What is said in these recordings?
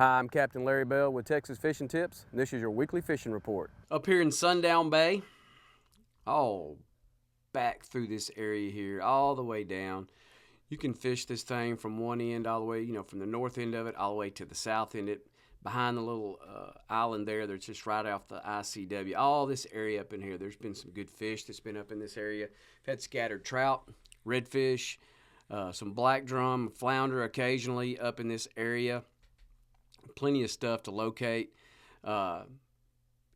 Hi, I'm Captain Larry Bell with Texas Fishing Tips, and this is your weekly fishing report. Up here in Sundown Bay, all back through this area here, all the way down. You can fish this thing from one end all the way, from the north end of it all the way to the south end. It behind the little island there that's just right off the ICW. All this area up in here, there's been some good fish that's been up in this area. We've had scattered trout, redfish, some black drum, flounder occasionally up in this area. Plenty of stuff to locate. Our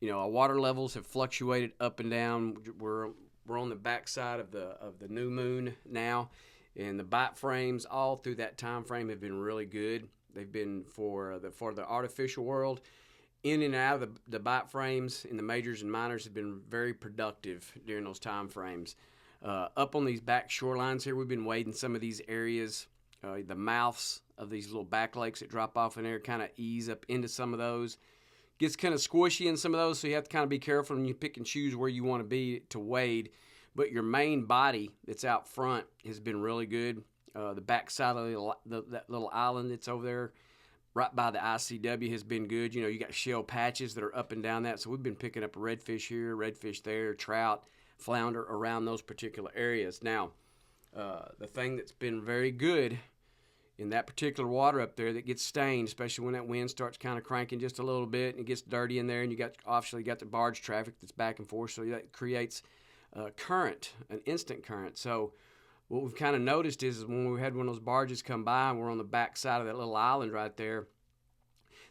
water levels have fluctuated up and down. We're on the backside of the new moon now, and the bite frames all through that time frame have been really good. They've been for the artificial world. In and out of the bite frames in the majors and minors have been very productive during those time frames. Up on these back shorelines here, we've been wading some of these areas. The mouths of these little back lakes that drop off in there kind of ease up into some of those. Gets kind of squishy in some of those, so you have to kind of be careful when you pick and choose where you want to be to wade. But your main body that's out front has been really good. The back side of that little island that's over there right by the ICW has been good. You got shell patches that are up and down that, so we've been picking up redfish here, redfish there, trout, flounder around those particular areas. Now, the thing that's been very good in that particular water up there that gets stained, especially when that wind starts kind of cranking just a little bit and it gets dirty in there, and you obviously got the barge traffic that's back and forth, so that creates current, an instant current. So what we've kind of noticed is when we had one of those barges come by and we're on the back side of that little island right there,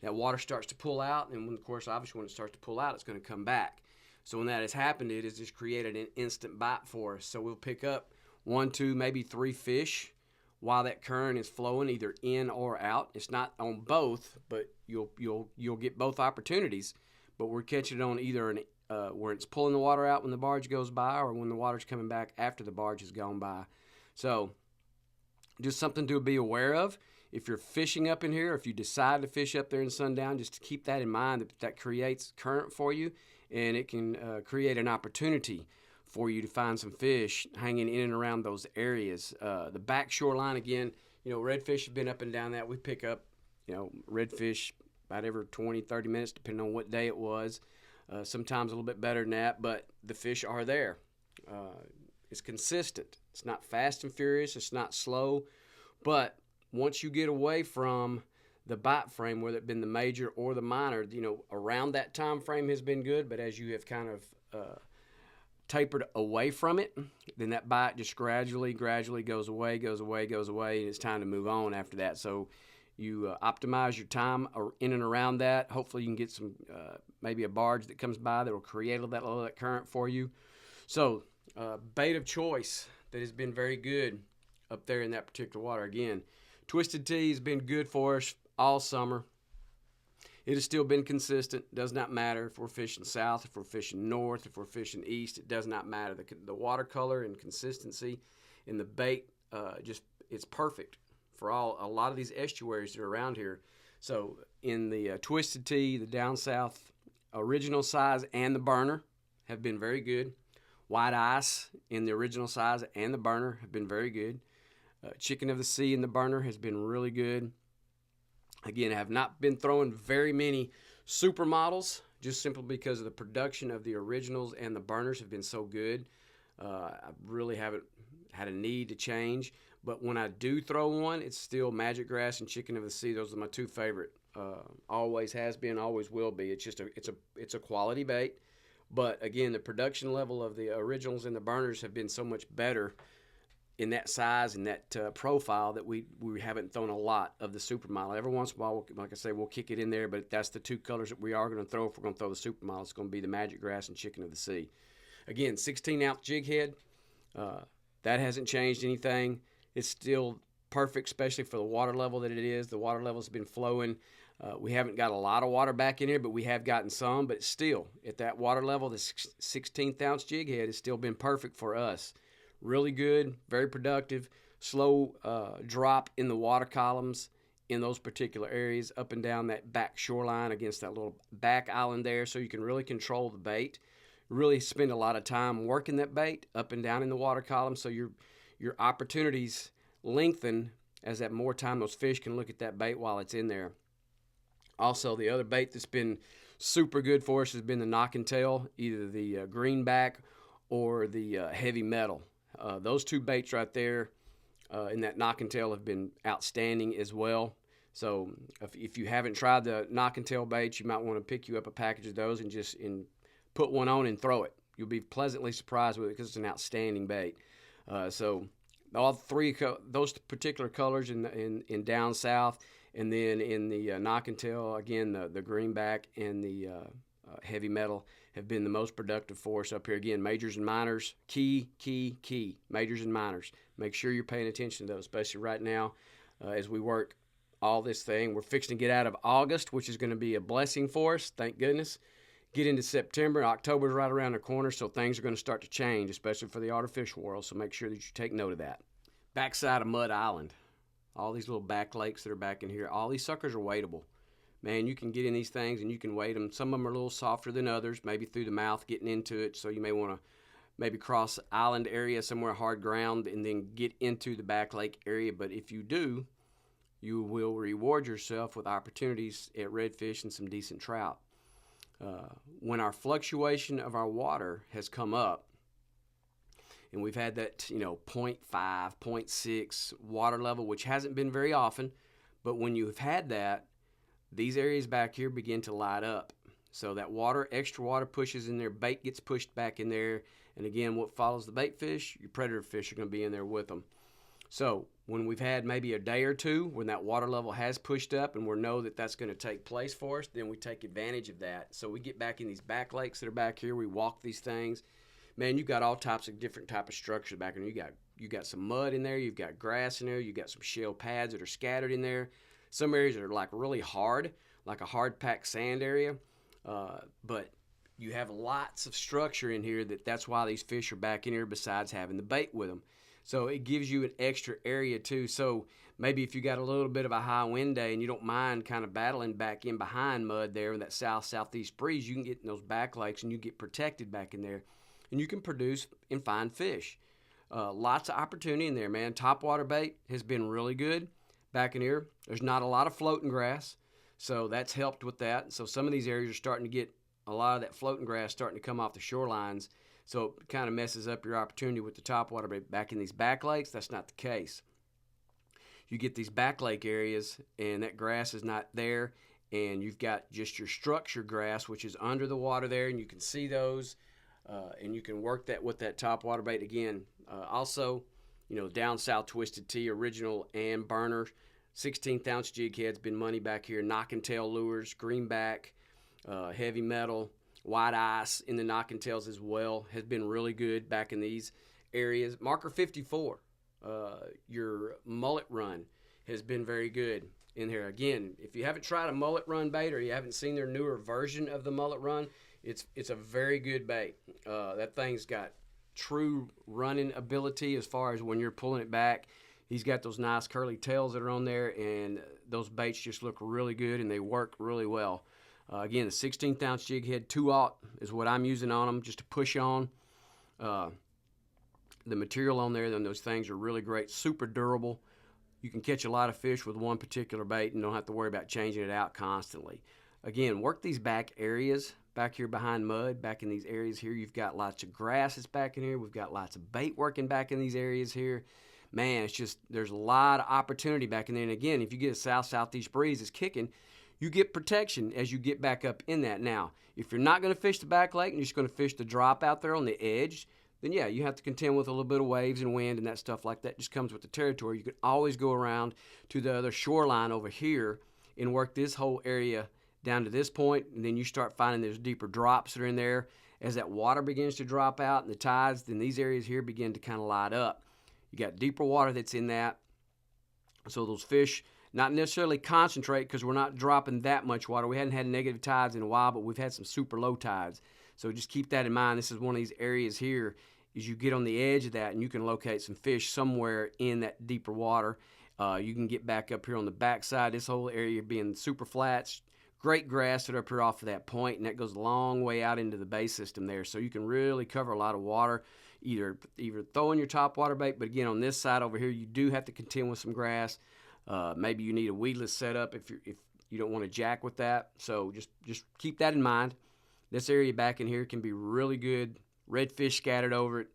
that water starts to pull out, and of course, obviously when it starts to pull out, it's going to come back. So when that has happened, it has just created an instant bite for us. So we'll pick up 1, 2, maybe 3 fish while that current is flowing, either in or out. It's not on both, but you'll get both opportunities. But we're catching it on either where it's pulling the water out when the barge goes by, or when the water's coming back after the barge has gone by. So just something to be aware of. If you're fishing up in here, if you decide to fish up there in Sundown, just to keep that in mind, that creates current for you, and it can create an opportunity for you to find some fish hanging in and around those areas. The back shoreline, again, redfish have been up and down that. We pick up, redfish about every 20, 30 minutes, depending on what day it was. Sometimes a little bit better than that, but the fish are there. It's consistent. It's not fast and furious. It's not slow. But once you get away from the bite frame, whether it been the major or the minor, around that time frame has been good. But as you have kind of tapered away from it, then that bite just gradually goes away, and it's time to move on after that. So you optimize your time in and around that. Hopefully you can get some, maybe a barge that comes by that will create a little of that current for you. So bait of choice that has been very good up there in that particular water. Again, Twisted Tea has been good for us all summer. It has still been consistent. Does not matter if we're fishing south, if we're fishing north, if we're fishing east. It does not matter. The watercolor and consistency in the bait, it's perfect for a lot of these estuaries that are around here. So in the Twisted Tea, the down south original size and the burner have been very good. White ice in the original size and the burner have been very good. Chicken of the Sea in the burner has been really good. Again, I have not been throwing very many supermodels, just simply because of the production of the originals and the burners have been so good. I really haven't had a need to change. But when I do throw one, it's still Magic Grass and Chicken of the Sea. Those are my 2 favorite. Always has been, always will be. It's just it's a quality bait. But again, the production level of the originals and the burners have been so much better in that size and that profile that we haven't thrown a lot of the supermodel. Every once in a while, like I say, we'll kick it in there, but that's the 2 colors that we are going to throw. If we're going to throw the supermodel, it's going to be the Magic Grass and Chicken of the Sea. Again, 16-ounce jig head. That hasn't changed anything. It's still perfect, especially for the water level that it is. The water level's been flowing. We haven't got a lot of water back in here, but we have gotten some. But still, at that water level, the 16th-ounce jig head has still been perfect for us. Really good, very productive, slow drop in the water columns in those particular areas up and down that back shoreline against that little back island there, so you can really control the bait. Really spend a lot of time working that bait up and down in the water column, so your opportunities lengthen as that more time those fish can look at that bait while it's in there. Also, the other bait that's been super good for us has been the knock and tail, either the greenback or the heavy metal. Those two baits right there in that knock and tail have been outstanding as well. So if you haven't tried the knock and tail baits, you might want to pick you up a package of those and just put one on and throw it. You'll be pleasantly surprised with it because it's an outstanding bait. So all three those particular colors in down south, and then in the knock and tail, again, the greenback and the heavy metal have been the most productive for us up here. Again, majors and minors, key. Majors and minors. Make sure you're paying attention to those, especially right now as we work all this thing. We're fixing to get out of August, which is going to be a blessing for us, thank goodness. Get into September. October's right around the corner, so things are going to start to change, especially for the artificial world, so make sure that you take note of that. Backside of Mud Island. All these little back lakes that are back in here, all these suckers are weightable. Man, you can get in these things and you can weight them. Some of them are a little softer than others, maybe through the mouth getting into it, so you may want to maybe cross island area somewhere hard ground and then get into the back lake area. But if you do, you will reward yourself with opportunities at redfish and some decent trout. When our fluctuation of our water has come up, and we've had that, 0.5, 0.6 water level, which hasn't been very often, but when you've had that, these areas back here begin to light up. So that extra water pushes in there, bait gets pushed back in there, and again, what follows the bait fish, your predator fish are going to be in there with them. So when we've had maybe a day or two when that water level has pushed up and we know that that's going to take place for us, then we take advantage of that. So we get back in these back lakes that are back here, we walk these things. Man, you've got all types of different type of structures back in there. You got some mud in there, you've got grass in there, you've got some shell pads that are scattered in there. Some areas are like really hard, like a hard packed sand area, but you have lots of structure in here that's why these fish are back in here besides having the bait with them. So it gives you an extra area too. So maybe if you got a little bit of a high wind day and you don't mind kind of battling back in behind mud there in that southeast breeze, you can get in those back lakes and you get protected back in there. And you can produce and find fish. Lots of opportunity in there, man. Topwater bait has been really good back in here. There's not a lot of floating grass, so that's helped with that. So some of these areas are starting to get a lot of that floating grass starting to come off the shorelines, so it kind of messes up your opportunity with the topwater bait. Back in these back lakes, that's not the case. You get these back lake areas, and that grass is not there, and you've got just your structure grass, which is under the water there, and you can see those. And you can work that with that top water bait again. Also, down south twisted T, original and burner, 16th ounce jig heads, been money back here. Knock and tail lures, greenback, heavy metal, white ice in the knock and tails as well has been really good back in these areas. Marker 54, your mullet run has been very good in here. Again, if you haven't tried a mullet run bait or you haven't seen their newer version of the mullet run, it's a very good bait. That thing's got true running ability as far as when you're pulling it back. He's got those nice curly tails that are on there, and those baits just look really good, and they work really well. Again, the 16th ounce jig head 2/0 is what I'm using on them just to push on. The material on there, then those things are really great, super durable. You can catch a lot of fish with one particular bait and don't have to worry about changing it out constantly. Again, work these back areas. Back here behind mud, back in these areas here, you've got lots of grass that's back in here. We've got lots of bait working back in these areas here. Man, it's just, there's a lot of opportunity back in there. And again, if you get a southeast breeze that's kicking, you get protection as you get back up in that. Now, if you're not going to fish the back lake and you're just going to fish the drop out there on the edge, then yeah, you have to contend with a little bit of waves and wind and that stuff like that. It just comes with the territory. You can always go around to the other shoreline over here and work this whole area down to this point, and then you start finding those deeper drops that are in there. As that water begins to drop out and the tides, then these areas here begin to kind of light up. You got deeper water that's in that, so those fish not necessarily concentrate because we're not dropping that much water. We hadn't had negative tides in a while, but we've had some super low tides. So just keep that in mind. This is one of these areas here is you get on the edge of that and you can locate some fish somewhere in that deeper water. You can get back up here on the backside. This whole area being super flats, great grass that are up here off of that point, and that goes a long way out into the bay system there. So you can really cover a lot of water, either throwing your top water bait, but again, on this side over here, you do have to contend with some grass. Maybe you need a weedless setup if You don't want to jack with that. So just keep that in mind. This area back in here can be really good. Redfish scattered over it.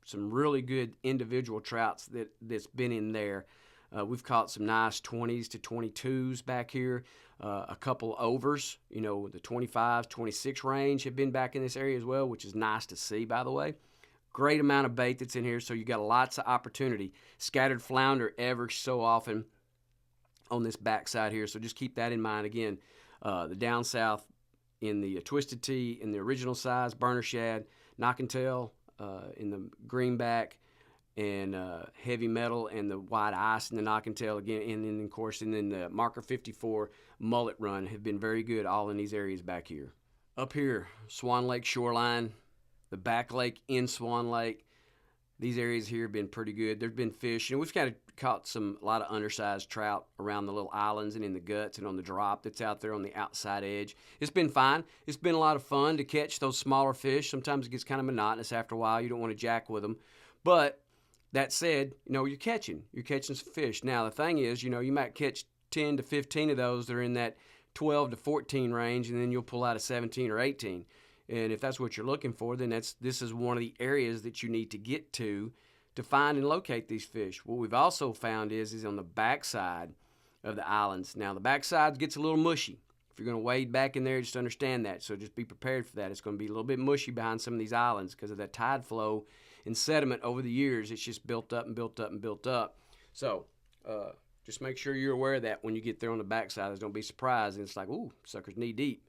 Some really good individual trouts that's been in there. We've caught some nice 20s to 22s back here. A couple overs, the 25, 26 range have been back in this area as well, which is nice to see, by the way. Great amount of bait that's in here, so you got lots of opportunity. Scattered flounder ever so often on this backside here, so just keep that in mind. Again, the down south in the twisted tea, in the original size, burner shad, knock and tail in the greenback, and heavy metal and the white ice and the knock and tail again, and then of course, and then the marker 54 mullet run have been very good all in these areas back here. Up here, Swan Lake shoreline, the back lake in Swan Lake, these areas here have been pretty good. There's been fish, and we've kind of caught a lot of undersized trout around the little islands and in the guts and on the drop that's out there on the outside edge. It's been fine. It's been a lot of fun to catch those smaller fish. Sometimes it gets kind of monotonous after a while. You don't want to jack with them, but that said, you're catching some fish. Now, the thing is, you might catch 10 to 15 of those that are in that 12 to 14 range, and then you'll pull out a 17 or 18. And if that's what you're looking for, then this is one of the areas that you need to get to find and locate these fish. What we've also found is on the backside of the islands. Now, the backside gets a little mushy. If you're going to wade back in there, just understand that. So just be prepared for that. It's going to be a little bit mushy behind some of these islands because of that tide flow and sediment over the years. It's just built up and built up and built up. So just make sure you're aware of that when you get there on the backside. Don't be surprised. And it's like, ooh, sucker's knee deep.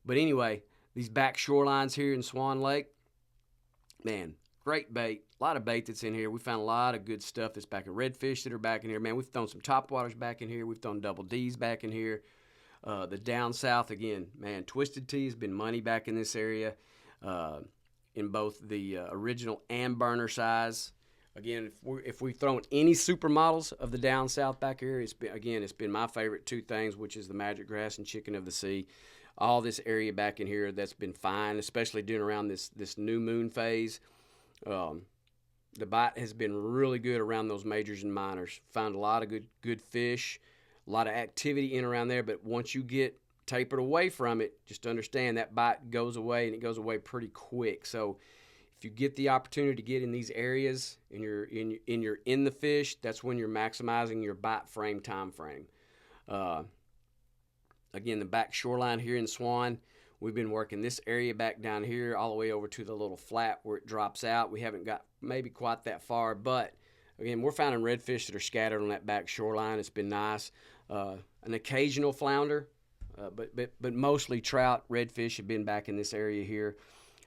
But anyway, these back shorelines here in Swan Lake, man, great bait. A lot of bait that's in here. We found a lot of good stuff that's back in redfish that are back in here. Man, we've thrown some topwaters back in here. We've thrown double D's back in here. The down south, again, man, twisted tea has been money back in this area. In both the original and burner size. Again, if we've thrown any supermodels of the down south back here, it's been my favorite two things, which is the magic grass and chicken of the sea. All this area back in here, that's been fine, especially during around this new moon phase. The bite has been really good around those majors and minors. Found a lot of good fish, a lot of activity in around there, but once you get tapered away from it, just understand that bite goes away, and it goes away pretty quick. So if you get the opportunity to get in these areas and you're in the fish, that's when you're maximizing your bite frame time frame. Again, the back shoreline here in Swan, we've been working this area back down here all the way over to the little flat where it drops out. We haven't got maybe quite that far, but again, we're finding redfish that are scattered on that back shoreline. It's been nice. An occasional flounder, but mostly trout, redfish have been back in this area here.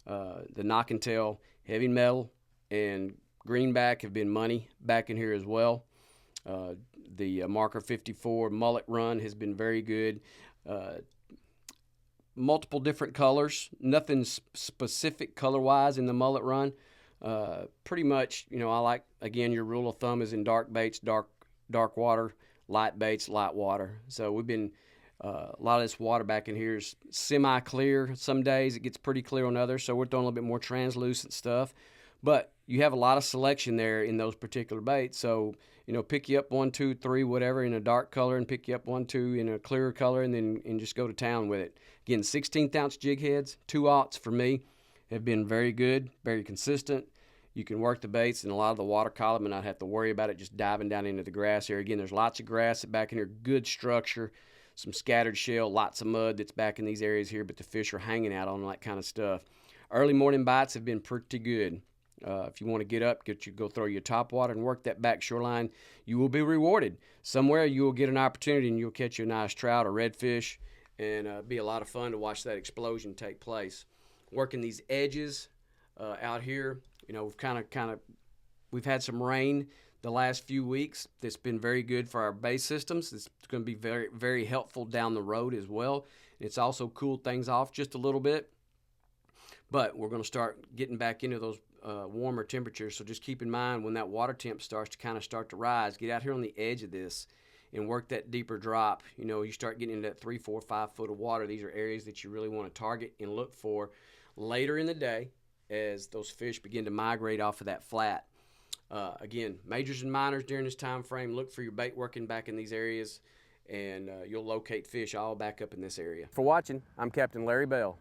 The knock and tail, heavy metal, and greenback have been money back in here as well. The marker 54 mullet run has been very good. Multiple different colors, nothing specific color-wise in the mullet run. Pretty much, I like, again, your rule of thumb is in dark baits, dark water, light baits, light water. So we've been, a lot of this water back in here is semi-clear. Some days it gets pretty clear on others, so we're throwing a little bit more translucent stuff. But you have a lot of selection there in those particular baits. So, pick you up 1, 2, 3, whatever in a dark color, and pick you up 1, 2 in a clearer color, and just go to town with it. Again, 16th ounce jig heads, 2/0 for me, have been very good, very consistent. You can work the baits in a lot of the water column and not have to worry about it just diving down into the grass here. Again, there's lots of grass back in here, good structure, some scattered shell, lots of mud that's back in these areas here, but the fish are hanging out on that kind of stuff. Early morning bites have been pretty good. If you want to get up, go throw your top water and work that back shoreline, you will be rewarded. Somewhere you will get an opportunity and you'll catch you a nice trout or redfish, and be a lot of fun to watch that explosion take place. Working these edges out here, we've had some rain the last few weeks. That's been very good for our base systems. It's going to be very, very helpful down the road as well. It's also cooled things off just a little bit. But we're going to start getting back into those warmer temperatures, so just keep in mind when that water temp starts to rise, get out here on the edge of this and work that deeper drop. You start getting into that 3, 4, 5 foot of water. These are areas that you really want to target and look for later in the day as those fish begin to migrate off of that flat. Again, majors and minors during this time frame, look for your bait working back in these areas, and you'll locate fish all back up in this area. For watching, I'm Captain Larry Bell.